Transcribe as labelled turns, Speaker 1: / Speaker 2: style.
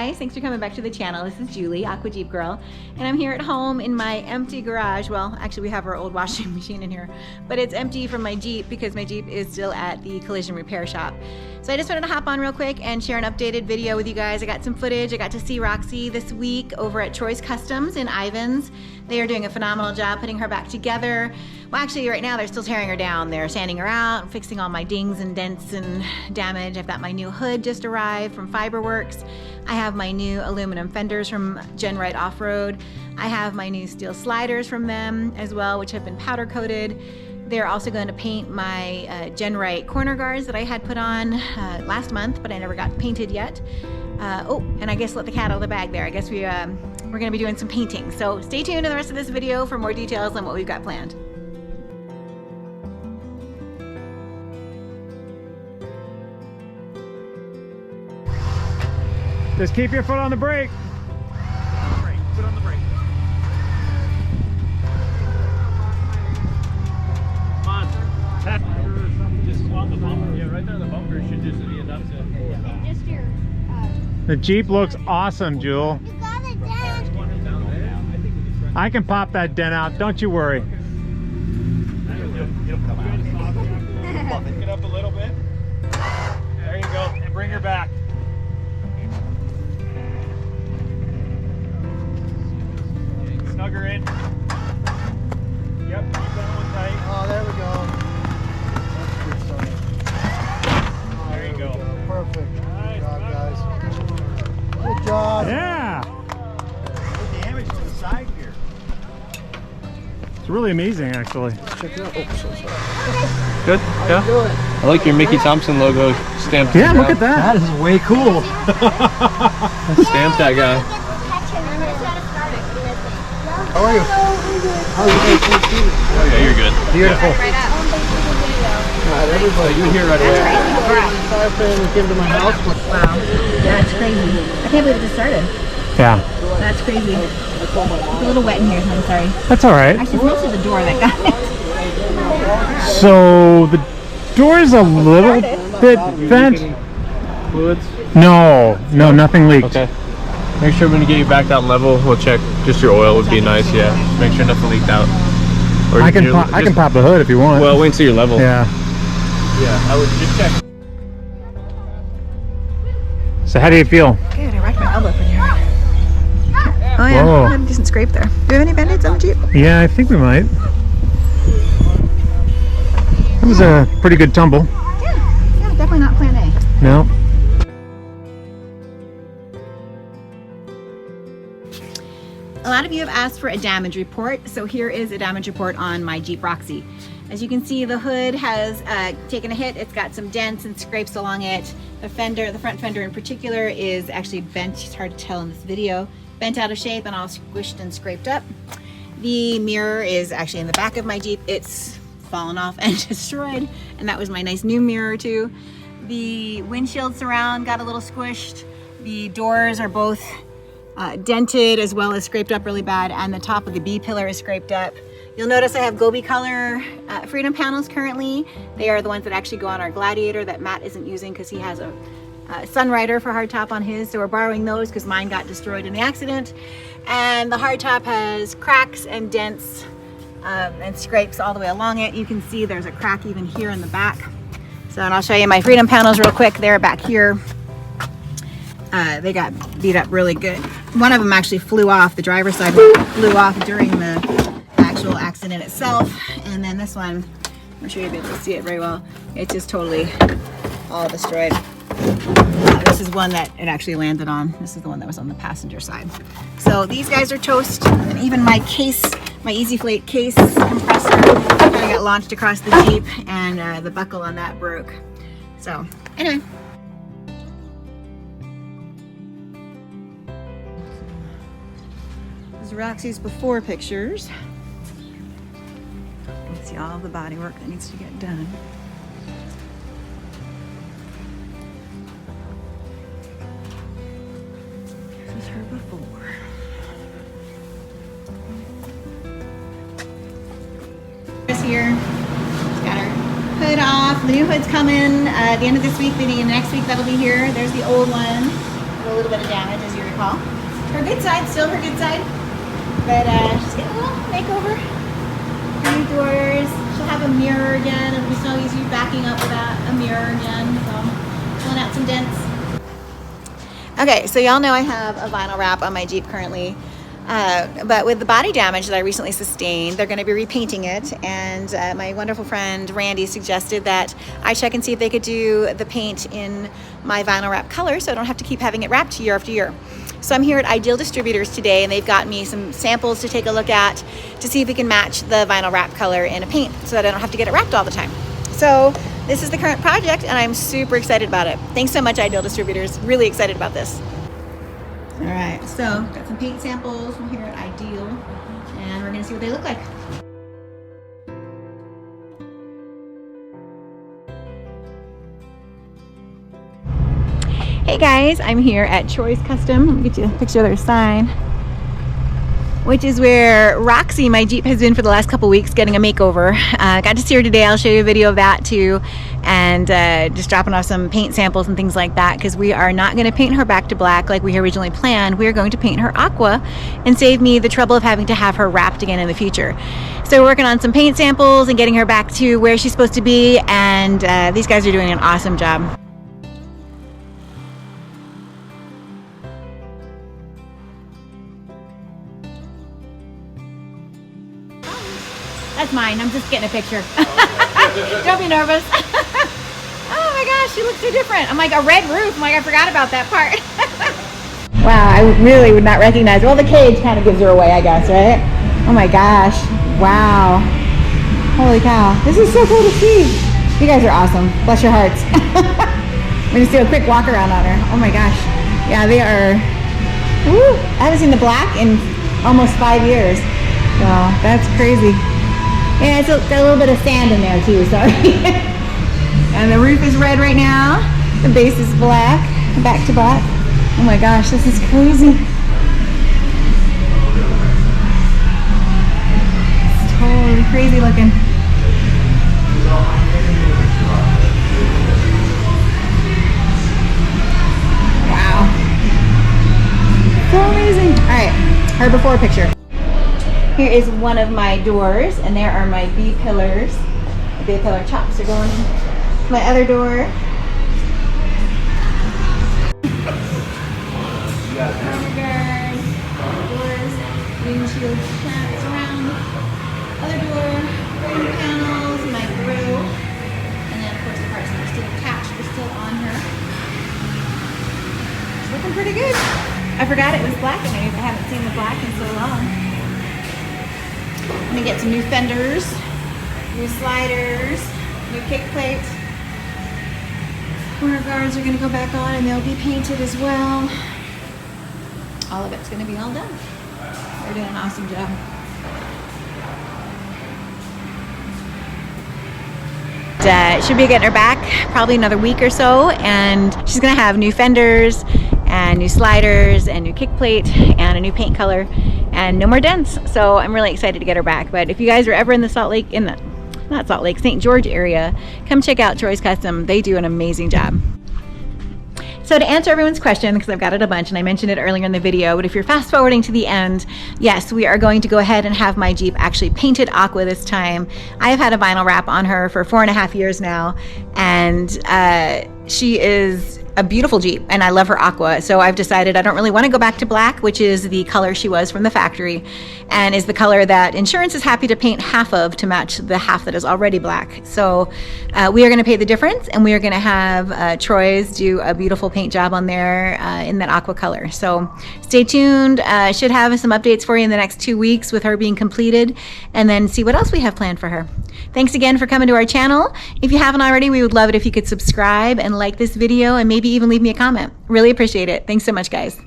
Speaker 1: guys, thanks for coming back to the channel. This is Julie, Aqua Jeep Girl, and I'm here at home in my empty garage. Well, actually we have our old washing machine in here, but it's empty from my Jeep because my Jeep is still at the collision repair shop. So I just wanted to hop on real quick and share an updated video with you guys. I got some footage. I got to see Roxy this week over at Troy's Customs in Ivins. They are doing a phenomenal job putting her back together. Well, actually right now they're still tearing her down. They're sanding her out, fixing all my dings and dents and damage. I've got my new hood just arrived from Fiberworks. I have my new aluminum fenders from Gen Right Off-Road. I have my new steel sliders from them as well, which have been powder coated. They're also going to paint my Gen Right corner guards that I had put on last month, but I never got painted yet. Oh, and I guess let the cat out of the bag there. I guess we're going to be doing some painting. So stay tuned to the rest of this video for more details on what we've got planned.
Speaker 2: Just keep your foot on the brake.
Speaker 3: Foot on the brake. Come on. Just on the bumper. Yeah, right there on the bumper should just be enough to.
Speaker 4: Just your.
Speaker 2: The Jeep looks awesome, Jewel.
Speaker 4: You got it down.
Speaker 2: I can pop that dent out, don't you worry.
Speaker 3: Pick it up a little bit. There you go. And bring her back. Snug her in. Yep, keep that one tight.
Speaker 5: Oh, there we go. That's good stuff.
Speaker 3: There you go.
Speaker 5: Perfect.
Speaker 3: Nice.
Speaker 5: Good job, guys. Good job.
Speaker 2: Yeah,
Speaker 3: No damage to the side here.
Speaker 2: it's really amazing actually.
Speaker 5: Check it out. Oh, so sorry.
Speaker 6: Good, yeah. I like your Mickey Thompson logo stamped.
Speaker 2: Yeah, look at that.
Speaker 5: That is way cool.
Speaker 6: Stamp that guy.
Speaker 5: How are you? How are you guys?
Speaker 6: Oh yeah, you're good.
Speaker 5: Beautiful.
Speaker 4: Right up.
Speaker 5: Alright, everybody.
Speaker 6: You here right away.
Speaker 5: Fire fan came to my house.
Speaker 1: Wow, that's crazy. I can't believe it just started.
Speaker 2: Yeah,
Speaker 1: That's crazy. It's a little wet in here, so I'm sorry.
Speaker 2: that's all right.
Speaker 1: Actually, it's mostly the door that got it.
Speaker 2: So the door's a little bit bent.
Speaker 6: Fluids?
Speaker 2: No, nothing leaked.
Speaker 6: Okay. Make sure when you get you back down level, we'll check. Just your oil would be nice, yeah. Make sure nothing leaked out. Or
Speaker 2: I can
Speaker 6: your-
Speaker 2: I can pop the hood if you want.
Speaker 6: Well, wait until your level.
Speaker 2: Yeah.
Speaker 6: Yeah, I would just check.
Speaker 2: So how do you feel?
Speaker 1: Good, I racked my elbow pretty hard. Oh yeah,
Speaker 2: Whoa.
Speaker 1: I had a decent scrape there. Do you have any band-aids on the Jeep?
Speaker 2: Yeah, I think we might. It was a pretty good tumble.
Speaker 1: Yeah, definitely not plan A.
Speaker 2: No.
Speaker 1: A lot of you have asked for a damage report, so here is a damage report on my Jeep Roxy. As you can see, the hood has taken a hit. It's got some dents and scrapes along it. The fender, the front fender in particular, is actually bent. It's hard to tell in this video. Bent out of shape and all squished and scraped up. The mirror is actually in the back of my Jeep. It's fallen off and destroyed, and that was my nice new mirror too. The windshield surround got a little squished. The doors are both dented as well as scraped up really bad, and the top of the B pillar is scraped up. You'll notice I have Gobi color Freedom panels currently. They are the ones that actually go on our Gladiator that Matt isn't using because he has a Sunrider for hardtop on his, so we're borrowing those because mine got destroyed in the accident. And the hardtop has cracks and dents and scrapes all the way along it. You can see there's a crack even here in the back. So, and I'll show you my Freedom panels real quick. They're back here. They got beat up really good. One of them actually flew off, the driver's side flew off during the actual accident itself. And then this one, I'm sure you'll be able to see it very well. It's just totally all destroyed. This is one that it actually landed on. This is the one that was on the passenger side. So these guys are toast, and even my case, my EasyFlate case compressor kind of got launched across the Jeep, and the buckle on that broke. So anyway. This is Roxy's before pictures. You can see all of the body work that needs to get done. This is her before. Here, she's got her hood off. The new hood's coming at the end of this week, beginning of next week. That'll be here. There's the old one. a little bit of damage, as you recall. Her good side, still her good side. But she's getting a little makeover. Her new doors. She'll have a mirror again. It'll be so easy backing up without a mirror again. So, pulling out some dents. Okay, so y'all know I have a vinyl wrap on my Jeep currently. But with the body damage that I recently sustained, they're going to be repainting it, and my wonderful friend Randy suggested that I check and see if they could do the paint in my vinyl wrap color so I don't have to keep having it wrapped year after year. So I'm here at Ideal Distributors today, and they've got me some samples to take a look at to see if we can match the vinyl wrap color in a paint so that I don't have to get it wrapped all the time. So this is the current project, and I'm super excited about it. Thanks so much, Ideal Distributors. Really excited about this. All right, so got some paint samples from here at Ideal, and we're gonna see what they look like. Hey guys, I'm here at Troy's Custom. Let me get you a picture of their sign, which is where Roxy, my Jeep, has been for the last couple weeks getting a makeover. Got to see her today. I'll show you a video of that too, and just dropping off some paint samples and things like that, because we are not going to paint her back to black like we originally planned. We are going to paint her aqua and save me the trouble of having to have her wrapped again in the future. So we're working on some paint samples and getting her back to where she's supposed to be, and these guys are doing an awesome job. That's mine. I'm just getting a picture. Don't be nervous. Oh my gosh, she looks so different. I'm like, a red roof. I'm like, I forgot about that part. Wow, I really would not recognize. Well, the cage kind of gives her away, I guess, right? Oh my gosh. Wow. Holy cow. This is so cool to see. You guys are awesome. Bless your hearts. We're going to do a quick walk around on her. Oh my gosh. Yeah, they are. Woo. I haven't seen the black in almost 5 years. So that's crazy. Yeah, it's got a little bit of sand in there too, sorry. And the roof is red right now. The base is black, back to black. Oh my gosh, this is crazy. It's totally crazy looking. Wow. So amazing. All right, her before picture. Here is one of my doors, and there are my B-pillars. The B-pillar chops are going in my other door. Guard, doors, windshield straps around. Other door, frame panels, my grill, and then of course the parts that are still attached are still on her. It's looking pretty good. I forgot it was black and I haven't seen the black in so long. I'm gonna get some new fenders, new sliders, new kick plates. Corner guards are gonna go back on and they'll be painted as well. All of it's gonna be all done. They're doing an awesome job. Should be getting her back probably another week or so, and she's gonna have new fenders and new sliders and new kick plate and a new paint color and no more dents. So I'm really excited to get her back. But if you guys are ever in the St. George area, come check out Troy's Custom. They do an amazing job. So to answer everyone's question, because I've got it a bunch and I mentioned it earlier in the video, but if you're fast forwarding to the end, yes, we are going to go ahead and have my Jeep actually painted aqua this time. I have had a vinyl wrap on her for 4.5 years now, and she is a beautiful Jeep and I love her aqua. So I've decided I don't really want to go back to black, which is the color she was from the factory and is the color that insurance is happy to paint half of to match the half that is already black. So we are going to pay the difference, and we are going to have Troy's do a beautiful paint job on there in that aqua color. So stay tuned. Should have some updates for you in the next 2 weeks with her being completed, and then see what else we have planned for her. Thanks again for coming to our channel. If you haven't already, we would love it if you could subscribe and like this video and maybe even leave me a comment. Really appreciate it. Thanks so much, guys.